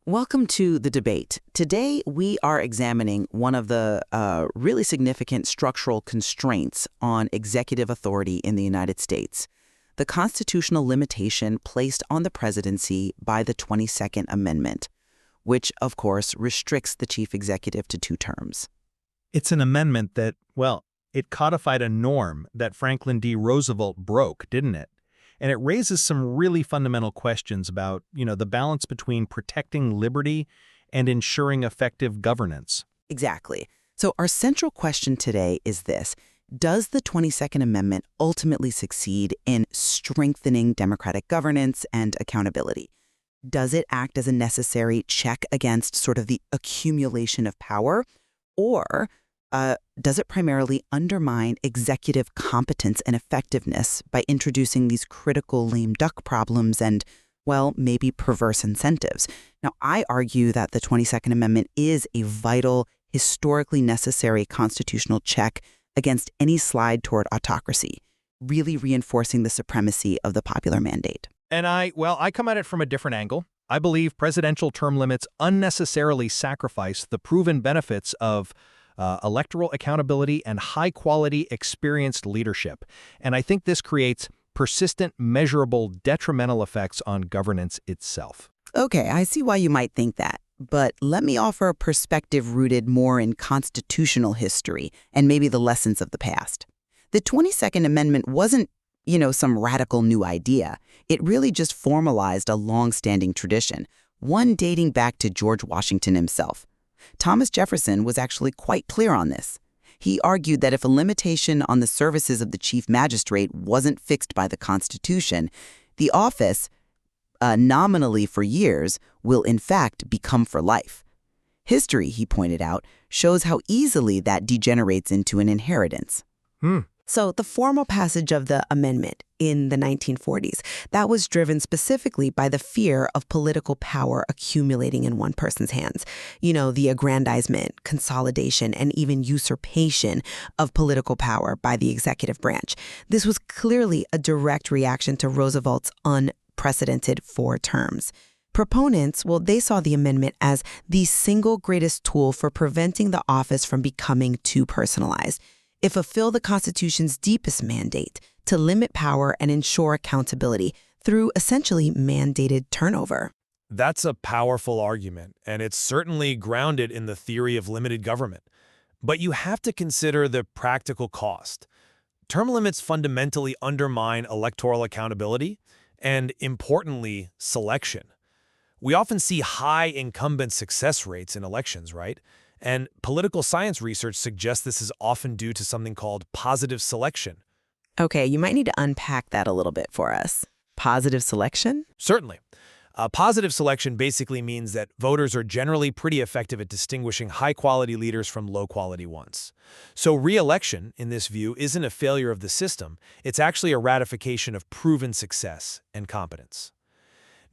Welcome to the debate. Today, we are examining one of the really significant structural constraints on executive authority in the United States, the constitutional limitation placed on the presidency by the 22nd Amendment, which, of course, restricts the chief executive to 2 terms. It's an amendment that, well, it codified a norm that Franklin D. Roosevelt broke, didn't it? And it raises some really fundamental questions about, the balance between protecting liberty and ensuring effective governance. Exactly. So our central question today is this. Does the 22nd Amendment ultimately succeed in strengthening democratic governance and accountability? Does it act as a necessary check against sort of the accumulation of power? Or does it primarily undermine executive competence and effectiveness by introducing these critical lame duck problems and, well, maybe perverse incentives? Now, I argue that the 22nd Amendment is a vital, historically necessary constitutional check against any slide toward autocracy, really reinforcing the supremacy of the popular mandate. And I come at it from a different angle. I believe presidential term limits unnecessarily sacrifice the proven benefits of electoral accountability and high-quality, experienced leadership. And I think this creates persistent, measurable, detrimental effects on governance itself. Okay, I see why you might think that. But let me offer a perspective rooted more in constitutional history and maybe the lessons of the past. The 22nd Amendment wasn't, some radical new idea. It really just formalized a long-standing tradition, one dating back to George Washington himself. Thomas Jefferson was actually quite clear on this. He argued that if a limitation on the services of the chief magistrate wasn't fixed by the Constitution, the office, nominally for years, will in fact become for life. History, he pointed out, shows how easily that degenerates into an inheritance. So the formal passage of the amendment in the 1940s, that was driven specifically by the fear of political power accumulating in one person's hands. The aggrandizement, consolidation, and even usurpation of political power by the executive branch. This was clearly a direct reaction to Roosevelt's unprecedented 4 terms. Proponents, they saw the amendment as the single greatest tool for preventing the office from becoming too personalized. It fulfilled the Constitution's deepest mandate to limit power and ensure accountability through essentially mandated turnover. That's a powerful argument, and it's certainly grounded in the theory of limited government. But you have to consider the practical cost. Term limits fundamentally undermine electoral accountability and, importantly, selection. We often see high incumbent success rates in elections, right? And political science research suggests this is often due to something called positive selection. Okay, you might need to unpack that a little bit for us. Positive selection? Certainly. Positive selection basically means that voters are generally pretty effective at distinguishing high-quality leaders from low-quality ones. So re-election, in this view, isn't a failure of the system. It's actually a ratification of proven success and competence.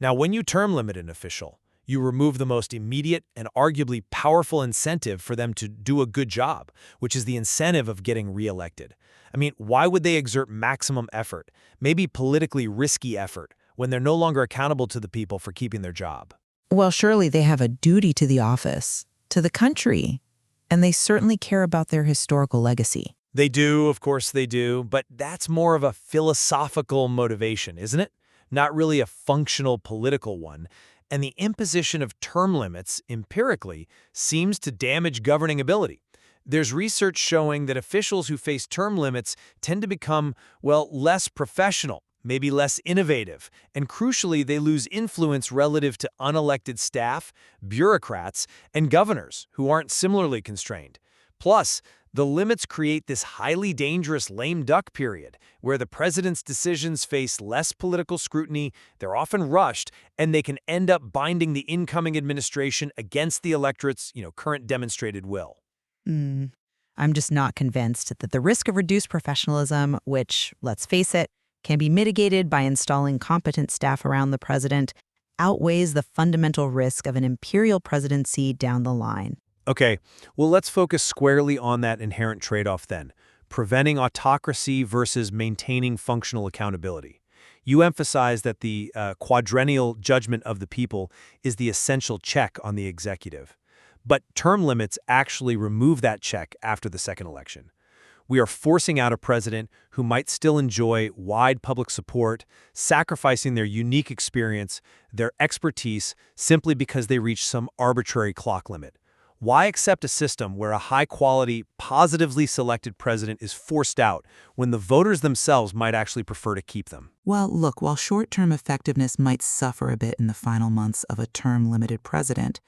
Now, when you term limit an official, you remove the most immediate and arguably powerful incentive for them to do a good job, which is the incentive of getting reelected. I mean, why would they exert maximum effort, maybe politically risky effort, when they're no longer accountable to the people for keeping their job? Well, surely they have a duty to the office, to the country, and they certainly care about their historical legacy. They do, of course they do, but that's more of a philosophical motivation, isn't it? Not really a functional political one. And the imposition of term limits, empirically, seems to damage governing ability. There's research showing that officials who face term limits tend to become, less professional, maybe less innovative, and crucially, they lose influence relative to unelected staff, bureaucrats, and governors who aren't similarly constrained. Plus, the limits create this highly dangerous lame duck period, where the president's decisions face less political scrutiny, they're often rushed, and they can end up binding the incoming administration against the electorate's, current demonstrated will. I'm just not convinced that the risk of reduced professionalism, which, let's face it, can be mitigated by installing competent staff around the president, outweighs the fundamental risk of an imperial presidency down the line. Okay, well, let's focus squarely on that inherent trade-off then, preventing autocracy versus maintaining functional accountability. You emphasize that the quadrennial judgment of the people is the essential check on the executive. But term limits actually remove that check after the second election. We are forcing out a president who might still enjoy wide public support, sacrificing their unique experience, their expertise, simply because they reach some arbitrary clock limit. Why accept a system where a high-quality, positively selected president is forced out when the voters themselves might actually prefer to keep them? Well, look, while short-term effectiveness might suffer a bit in the final months of a term-limited president,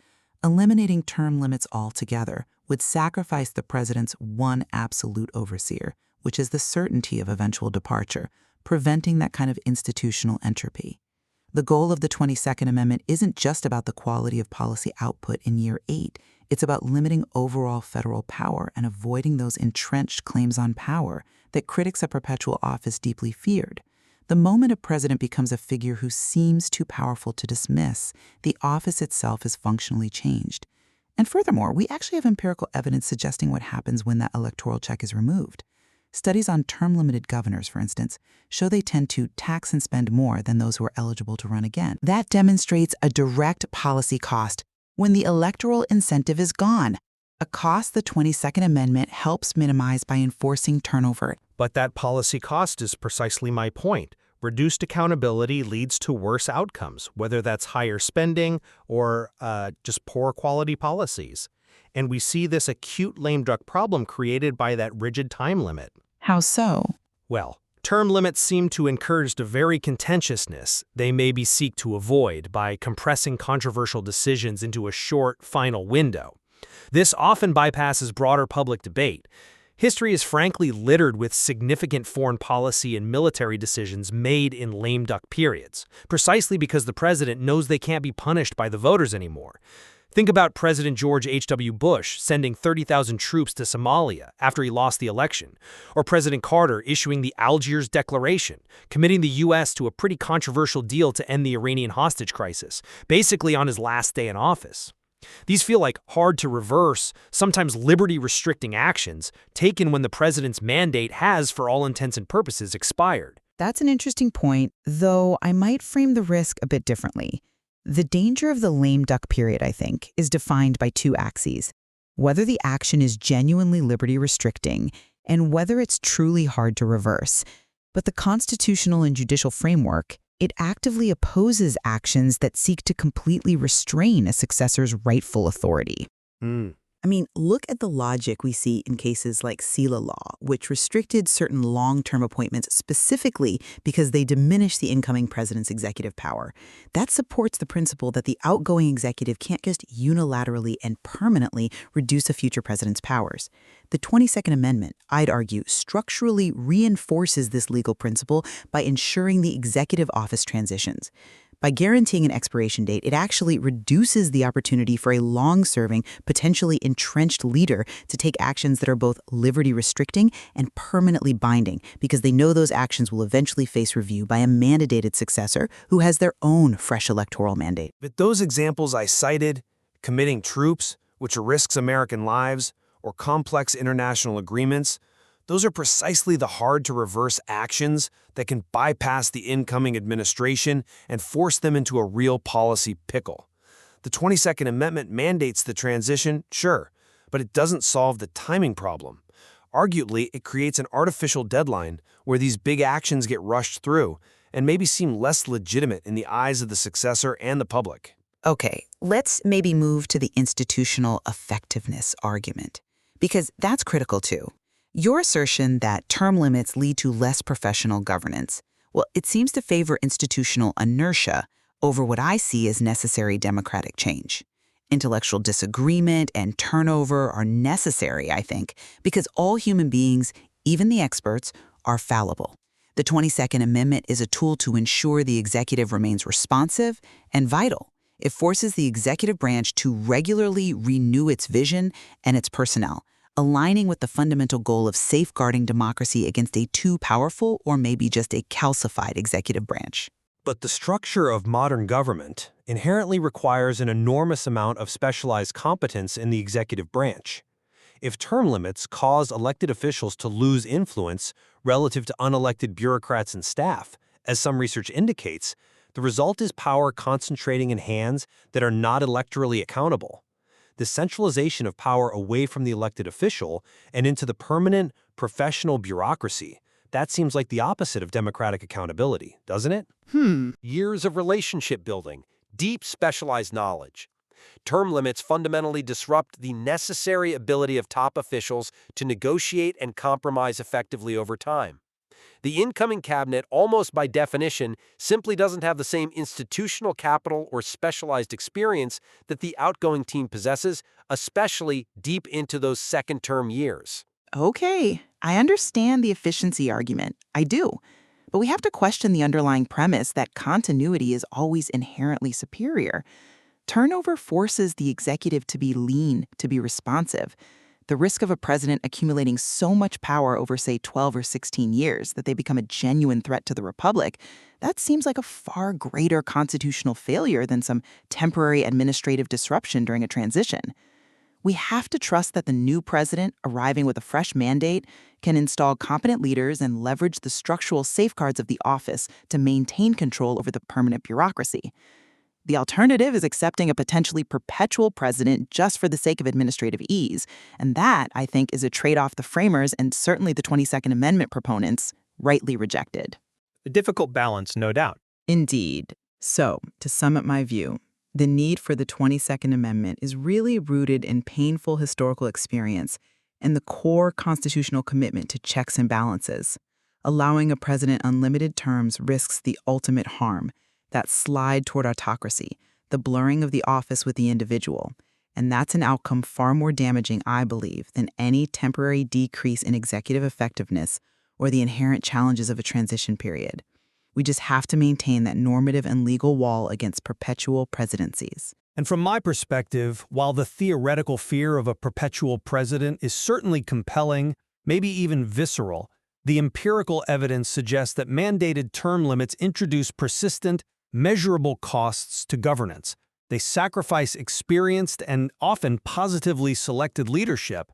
eliminating term limits altogether would sacrifice the president's one absolute overseer, which is the certainty of eventual departure, preventing that kind of institutional entropy. The goal of the 22nd Amendment isn't just about the quality of policy output in year 8. It's about limiting overall federal power and avoiding those entrenched claims on power that critics of perpetual office deeply feared. The moment a president becomes a figure who seems too powerful to dismiss, the office itself is functionally changed. And furthermore, we actually have empirical evidence suggesting what happens when that electoral check is removed. Studies on term-limited governors, for instance, show they tend to tax and spend more than those who are eligible to run again. That demonstrates a direct policy cost when the electoral incentive is gone, a cost the 22nd Amendment helps minimize by enforcing turnover. But that policy cost is precisely my point. Reduced accountability leads to worse outcomes, whether that's higher spending or just poor quality policies. And we see this acute lame duck problem created by that rigid time limit. How so? Well, term limits seem to encourage the very contentiousness they maybe seek to avoid by compressing controversial decisions into a short, final window. This often bypasses broader public debate. History is frankly littered with significant foreign policy and military decisions made in lame duck periods, precisely because the president knows they can't be punished by the voters anymore. Think about President George H.W. Bush sending 30,000 troops to Somalia after he lost the election, or President Carter issuing the Algiers Declaration, committing the U.S. to a pretty controversial deal to end the Iranian hostage crisis, basically on his last day in office. These feel like hard-to-reverse, sometimes liberty-restricting actions taken when the president's mandate has, for all intents and purposes, expired. That's an interesting point, though I might frame the risk a bit differently. The danger of the lame duck period, I think, is defined by two axes: whether the action is genuinely liberty-restricting and whether it's truly hard to reverse. But the constitutional and judicial framework, it actively opposes actions that seek to completely restrain a successor's rightful authority. I mean, look at the logic we see in cases like SELA law, which restricted certain long-term appointments specifically because they diminish the incoming president's executive power. That supports the principle that the outgoing executive can't just unilaterally and permanently reduce a future president's powers. The 22nd Amendment, I'd argue, structurally reinforces this legal principle by ensuring the executive office transitions. By guaranteeing an expiration date, it actually reduces the opportunity for a long-serving, potentially entrenched leader to take actions that are both liberty-restricting and permanently binding, because they know those actions will eventually face review by a mandated successor who has their own fresh electoral mandate. But those examples I cited, committing troops, which risks American lives, or complex international agreements, those are precisely the hard-to-reverse actions that can bypass the incoming administration and force them into a real policy pickle. The 22nd Amendment mandates the transition, sure, but it doesn't solve the timing problem. Arguably, it creates an artificial deadline where these big actions get rushed through and maybe seem less legitimate in the eyes of the successor and the public. Okay, let's maybe move to the institutional effectiveness argument, because that's critical too. Your assertion that term limits lead to less professional governance, well, it seems to favor institutional inertia over what I see as necessary democratic change. Intellectual disagreement and turnover are necessary, I think, because all human beings, even the experts, are fallible. The 22nd Amendment is a tool to ensure the executive remains responsive and vital. It forces the executive branch to regularly renew its vision and its personnel, aligning with the fundamental goal of safeguarding democracy against a too powerful or maybe just a calcified executive branch. But the structure of modern government inherently requires an enormous amount of specialized competence in the executive branch. If term limits cause elected officials to lose influence relative to unelected bureaucrats and staff, As some research indicates, the result is power concentrating in hands that are not electorally accountable. The centralization of power away from the elected official and into the permanent, professional bureaucracy, that seems like the opposite of democratic accountability, doesn't it? Years of relationship building, deep specialized knowledge. Term limits fundamentally disrupt the necessary ability of top officials to negotiate and compromise effectively over time. The incoming cabinet, almost by definition, simply doesn't have the same institutional capital or specialized experience that the outgoing team possesses, especially deep into those second-term years. Okay, I understand the efficiency argument. I do. But we have to question the underlying premise that continuity is always inherently superior. Turnover forces the executive to be lean, to be responsive. The risk of a president accumulating so much power over, say, 12 or 16 years that they become a genuine threat to the republic, that seems like a far greater constitutional failure than some temporary administrative disruption during a transition. We have to trust that the new president, arriving with a fresh mandate, can install competent leaders and leverage the structural safeguards of the office to maintain control over the permanent bureaucracy. The alternative is accepting a potentially perpetual president just for the sake of administrative ease. And that, I think, is a trade-off the framers and certainly the 22nd Amendment proponents rightly rejected. A difficult balance, no doubt. Indeed. So, to sum up my view, the need for the 22nd Amendment is really rooted in painful historical experience and the core constitutional commitment to checks and balances. Allowing a president unlimited terms risks the ultimate harm, that slide toward autocracy, the blurring of the office with the individual. And that's an outcome far more damaging, I believe, than any temporary decrease in executive effectiveness or the inherent challenges of a transition period. We just have to maintain that normative and legal wall against perpetual presidencies. And from my perspective, while the theoretical fear of a perpetual president is certainly compelling, maybe even visceral, the empirical evidence suggests that mandated term limits introduce persistent, measurable costs to governance. They sacrifice experienced and often positively selected leadership,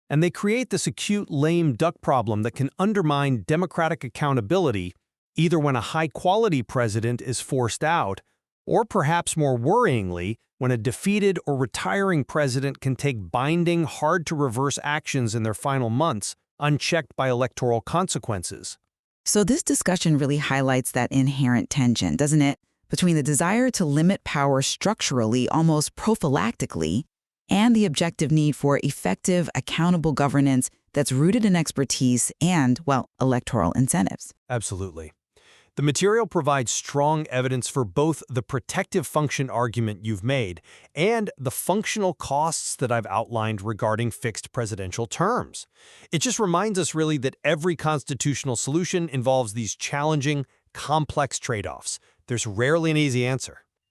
and they create this acute lame duck problem that can undermine democratic accountability either when a high-quality president is forced out, or perhaps more worryingly, when a defeated or retiring president can take binding, hard-to-reverse actions in their final months, unchecked by electoral consequences. So this discussion really highlights that inherent tension, doesn't it? Between the desire to limit power structurally, almost prophylactically, and the objective need for effective, accountable governance that's rooted in expertise and, well, electoral incentives. Absolutely. The material provides strong evidence for both the protective function argument you've made and the functional costs that I've outlined regarding fixed presidential terms. It just reminds us really that every constitutional solution involves these challenging, complex trade-offs. There's rarely an easy answer.